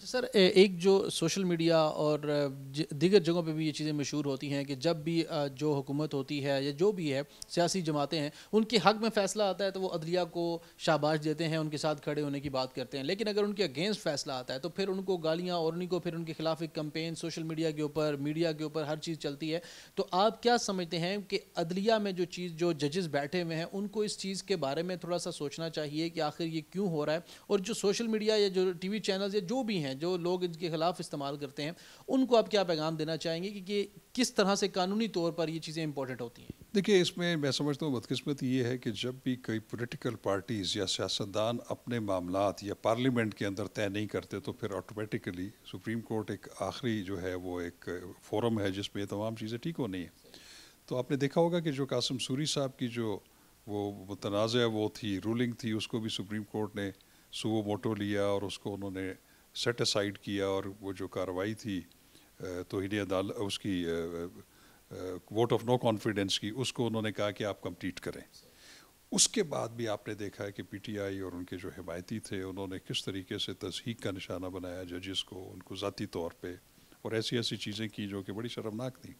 سر ایک جو social media اور دیگر جگہوں پہ بھی یہ چیزیں مشہور ہوتی ہیں کہ جب بھی جو حکومت ہوتی ہے یا جو بھی ہے سیاسی جماعتیں ہیں ان کے حق میں فیصلہ آتا ہے تو وہ عدلیہ کو شاباش دیتے ہیں، ان کے ساتھ کھڑے ہونے کی بات کرتے ہیں، لیکن اگر ان کے اگینسٹ فیصلہ آتا ہے تو پھر ان کو گالیاں اور انہیں کو پھر ان کے خلاف ایک کمپین سوشل میڈیا کے اوپر، میڈیا کے اوپر ہر چیز چلتی ہے۔ تو آپ کیا سمجھتے ہیں کہ عدلیہ میں جو ججز بیٹھے ہوئے ہیں ان کو اس چیز کے بارے میں تھوڑا سا سوچنا چاہیے کہ آخر یہ کیوں ہو رہا ہے، اور جو سوشل میڈیا یا جو ٹی وی چینلز یا جو بھی ہیں جو لوگ ان کے خلاف استعمال کرتے ہیں ان کو آپ کیا پیغام دینا چاہیں گے کہ کس طرح سے قانونی طور پر یہ چیزیں امپورٹنٹ ہوتی ہیں؟ دیکھیے، اس میں سمجھتا ہوں بدقسمتی یہ ہے کہ جب بھی کوئی پولیٹیکل پارٹیز یا سیاستدان اپنے معاملات یا پارلیمنٹ کے اندر طے نہیں کرتے تو پھر آٹومیٹیکلی سپریم کورٹ ایک آخری جو ہے وہ ایک فورم ہے جس میں یہ تمام چیزیں ٹھیک ہونی ہیں۔ تو آپ نے دیکھا ہوگا کہ جو قاسم سوری صاحب کی جو وہ متنازع وہ تھی رولنگ تھی، اس کو بھی سپریم کورٹ نے سو موٹو لیا اور اس کو انہوں نے سیٹ اسائڈ کیا، اور وہ جو کارروائی تھی توہین عدالت اس کی ووٹ آف نو کانفیڈنس کی، اس کو انہوں نے کہا کہ آپ کمپلیٹ کریں۔ اس کے بعد بھی آپ نے دیکھا ہے کہ پی ٹی آئی اور ان کے جو حمایتی تھے انہوں نے کس طریقے سے تضحیک کا نشانہ بنایا ججز کو، ان کو ذاتی طور پہ، اور ایسی چیزیں کی جو کہ بڑی شرمناک تھیں۔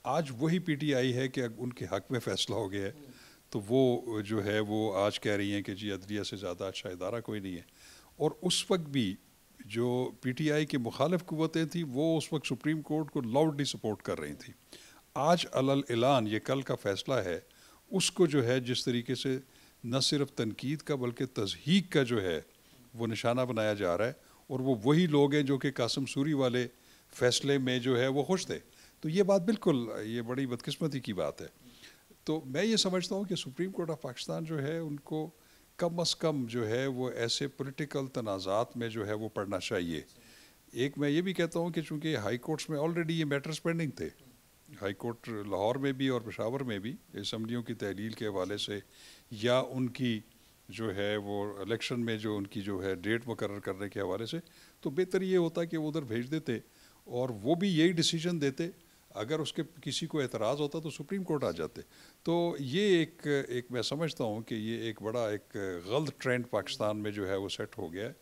آج وہی پی ٹی آئی ہے کہ ان کے حق میں فیصلہ ہو گیا ہے تو وہ جو ہے وہ آج کہہ رہی ہیں کہ جی عدلیہ سے زیادہ اچھا ادارہ کوئی نہیں ہے۔ اور اس وقت بھی جو پی ٹی آئی کی مخالف قوتیں تھیں وہ اس وقت سپریم کورٹ کو لاؤڈلی سپورٹ کر رہی تھیں۔ آج اعلان یہ کل کا فیصلہ ہے، اس کو جو ہے جس طریقے سے نہ صرف تنقید کا بلکہ تضحیک کا جو ہے وہ نشانہ بنایا جا رہا ہے، اور وہ وہی لوگ ہیں جو کہ قاسم سوری والے فیصلے میں جو ہے وہ خوش تھے۔ تو یہ بات بالکل یہ بڑی بدقسمتی کی بات ہے۔ تو میں یہ سمجھتا ہوں کہ سپریم کورٹ آف پاکستان جو ہے ان کو کم از کم جو ہے وہ ایسے پولیٹیکل تنازعات میں جو ہے وہ پڑھنا چاہیے۔ ایک میں یہ بھی کہتا ہوں کہ چونکہ ہائی کورٹس میں آلریڈی یہ میٹرز پینڈنگ تھے، ہائی کورٹ لاہور میں بھی اور پشاور میں بھی، اسمبلیوں کی تحلیل کے حوالے سے یا ان کی جو ہے وہ الیکشن میں جو ان کی جو ہے ڈیٹ مقرر کرنے کے حوالے سے، تو بہتر یہ ہوتا کہ وہ ادھر بھیج دیتے اور وہ بھی یہی ڈیسیجن دیتے۔ اگر اس کے کسی کو اعتراض ہوتا تو سپریم کورٹ آ جاتے۔ تو یہ ایک میں سمجھتا ہوں کہ یہ ایک بڑا ایک غلط ٹرینڈ پاکستان میں جو ہے وہ سیٹ ہو گیا ہے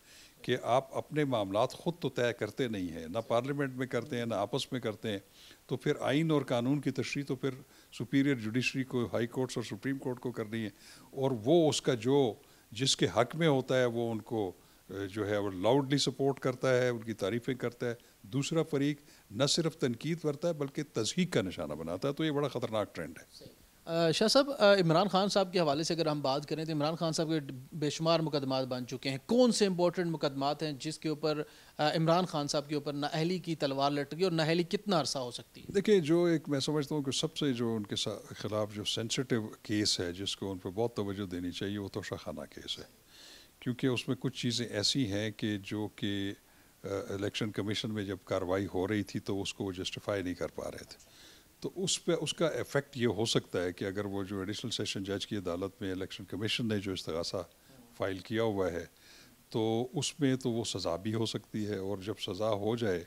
کہ آپ اپنے معاملات خود تو طے کرتے نہیں ہیں، نہ پارلیمنٹ میں کرتے ہیں نہ آپس میں کرتے ہیں، تو پھر آئین اور قانون کی تشریح تو پھر سپیریئر جوڈیشری کو، ہائی کورٹس اور سپریم کورٹ کو کرنی ہے، اور وہ اس کا جو جس کے حق میں ہوتا ہے وہ ان کو جو ہے وہ لاؤڈلی سپورٹ کرتا ہے، ان کی تعریفیں کرتا ہے۔ دوسرا فریق نہ صرف تنقید کرتا ہے بلکہ تضحیک کا نشانہ بناتا ہے۔ تو یہ بڑا خطرناک ٹرینڈ ہے۔ شاہ صاحب، عمران خان صاحب کے حوالے سے اگر ہم بات کریں تو عمران خان صاحب کے بے شمار مقدمات بن چکے ہیں، کون سے امپورٹنٹ مقدمات ہیں جس کے اوپر عمران خان صاحب کے اوپر نااہلی کی تلوار لٹکی اور نااہلی کتنا عرصہ ہو سکتی ہے؟ دیکھیں، جو ایک میں سمجھتا ہوں کہ سب سے جو ان کے خلاف جو سینسیٹیو کیس ہے جس کو ان پہ بہت توجہ دینی چاہیے وہ توشہ خانہ کیس ہے، کیونکہ اس میں کچھ چیزیں ایسی ہیں کہ جو کہ الیکشن کمیشن میں جب کارروائی ہو رہی تھی تو اس کو وہ جسٹیفائی نہیں کر پا رہے تھے۔ تو اس پہ اس کا ایفیکٹ یہ ہو سکتا ہے کہ اگر وہ جو ایڈیشنل سیشن جج کی عدالت میں الیکشن کمیشن نے جو استغاثہ فائل کیا ہوا ہے تو اس میں تو وہ سزا بھی ہو سکتی ہے، اور جب سزا ہو جائے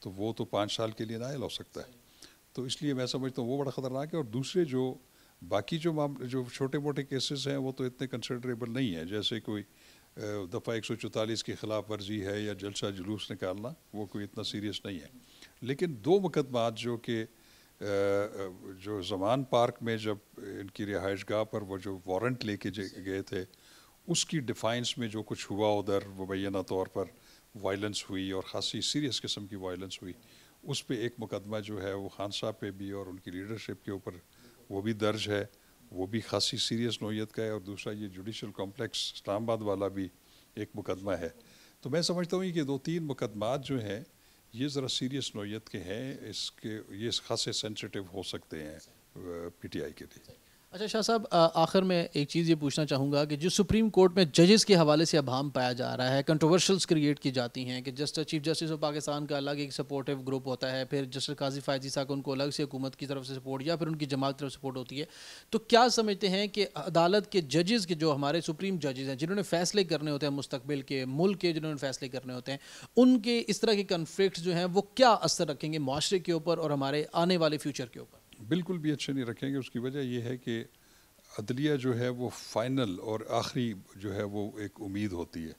تو وہ تو 5 سال کے لیے نائل ہو سکتا ہے۔ تو اس لیے میں سمجھتا ہوں وہ بڑا خطرناک ہے۔ اور دوسرے جو باقی جو چھوٹے موٹے کیسز ہیں وہ تو اتنے کنسیڈریبل نہیں ہیں، جیسے کوئی دفعہ 144 کی خلاف ورزی ہے یا جلسہ جلوس نکالنا، وہ کوئی اتنا سیریس نہیں ہے۔ لیکن 2 مقدمات جو کہ جو زمان پارک میں جب ان کی رہائش گاہ پر وہ جو وارنٹ لے کے گئے تھے، اس کی ڈیفائنس میں جو کچھ ہوا ادھر مبینہ طور پر وائلنس ہوئی اور خاصی سیریس قسم کی وائلنس ہوئی، اس پہ ایک مقدمہ جو ہے وہ خان صاحب پہ بھی اور ان کی لیڈرشپ کے اوپر وہ بھی درج ہے، وہ بھی خاصی سیریس نوعیت کا ہے۔ اور دوسرا یہ جوڈیشل کمپلیکس اسلام آباد والا بھی ایک مقدمہ ہے۔ تو میں سمجھتا ہوں کہ 2-3 مقدمات جو ہیں یہ ذرا سیریس نوعیت کے ہیں، اس کے یہ خاصے سینسیٹیو ہو سکتے ہیں پی ٹی آئی کے لیے۔ اچھا شاہ صاحب، آخر میں ایک چیز یہ پوچھنا چاہوں گا کہ جو سپریم کورٹ میں ججز کے حوالے سے ابہام پایا جا رہا ہے، کنٹروورشلز کریٹ کی جاتی ہیں کہ چیف جسٹس آف پاکستان کا الگ ایک سپورٹیو گروپ ہوتا ہے، پھر جسٹس قاضی فائزی صاحب کو ان کو الگ سے حکومت کی طرف سے سپورٹ یا پھر ان کی جماعت کی طرف سپورٹ ہوتی ہے، تو کیا سمجھتے ہیں کہ عدالت کے ججز کے جو ہمارے سپریم ججز ہیں جنہوں نے فیصلے کرنے ہوتے ہیں مستقبل کے ملک کے، جنہوں نے فیصلے کرنے ہوتے ہیں، ان کے اس طرح کے کنفلکٹس جو ہیں وہ کیا اثر رکھیں گے معاشرے کے اوپر اور ہمارے آنے والے فیوچر کے اوپر؟ بالکل بھی اچھے نہیں رکھیں گے۔ اس کی وجہ یہ ہے کہ عدلیہ جو ہے وہ فائنل اور آخری جو ہے وہ ایک امید ہوتی ہے۔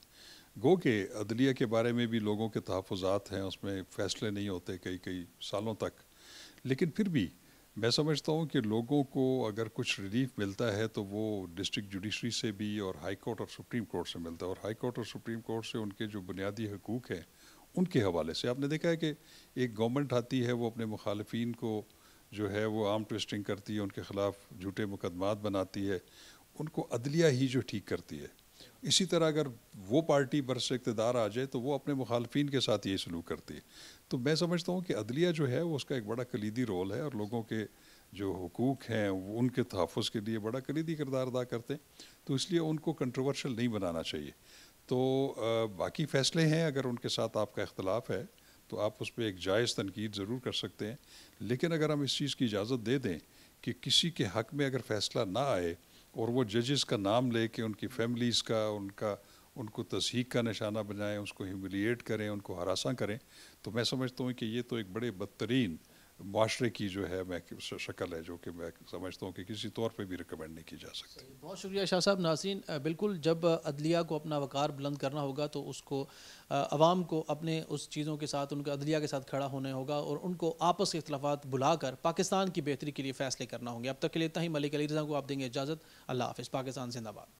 گو کہ عدلیہ کے بارے میں بھی لوگوں کے تحفظات ہیں، اس میں فیصلے نہیں ہوتے کئی سالوں تک، لیکن پھر بھی میں سمجھتا ہوں کہ لوگوں کو اگر کچھ ریلیف ملتا ہے تو وہ ڈسٹرکٹ جوڈیشری سے بھی اور ہائی کورٹ اور سپریم کورٹ سے ملتا ہے، اور ہائی کورٹ اور سپریم کورٹ سے ان کے جو بنیادی حقوق ہیں ان کے حوالے سے آپ نے دیکھا ہے کہ ایک گورنمنٹ آتی ہے، وہ اپنے مخالفین کو جو ہے وہ آرم ٹویسٹنگ کرتی ہے، ان کے خلاف جھوٹے مقدمات بناتی ہے، ان کو عدلیہ ہی جو ٹھیک کرتی ہے۔ اسی طرح اگر وہ پارٹی برس اقتدار آ جائے تو وہ اپنے مخالفین کے ساتھ یہی سلوک کرتی ہے۔ تو میں سمجھتا ہوں کہ عدلیہ جو ہے وہ اس کا ایک بڑا کلیدی رول ہے، اور لوگوں کے جو حقوق ہیں وہ ان کے تحفظ کے لیے بڑا کلیدی کردار ادا کرتے ہیں، تو اس لیے ان کو کنٹروورشل نہیں بنانا چاہیے۔ تو باقی فیصلے ہیں، اگر ان کے ساتھ آپ کا اختلاف ہے تو آپ اس پہ ایک جائز تنقید ضرور کر سکتے ہیں، لیکن اگر ہم اس چیز کی اجازت دے دیں کہ کسی کے حق میں اگر فیصلہ نہ آئے اور وہ ججز کا نام لے کے ان کی فیملیز کا ان کو تضحیک کا نشانہ بنائیں، اس کو ہیوملیٹ کریں، ان کو ہراساں کریں، تو میں سمجھتا ہوں کہ یہ تو ایک بڑے بدترین معاشرے کی جو ہے میں شکل ہے، جو کہ میں سمجھتا ہوں کہ کسی طور پہ بھی ریکمینڈ نہیں کی جا سکتی۔ بہت شکریہ شاہ صاحب۔ ناظرین، بالکل جب عدلیہ کو اپنا وقار بلند کرنا ہوگا تو اس کو عوام کو اپنے اس چیزوں کے ساتھ، ان کے عدلیہ کے ساتھ کھڑا ہونا ہوگا، اور ان کو آپس کے اختلافات بھلا کر پاکستان کی بہتری کے لیے فیصلے کرنا ہوں گے۔ اب تک کے لیے اتنا ہی۔ ملک علی رضا کو آپ دیں گے اجازت۔ اللہ حافظ۔ پاکستان زندہ باد۔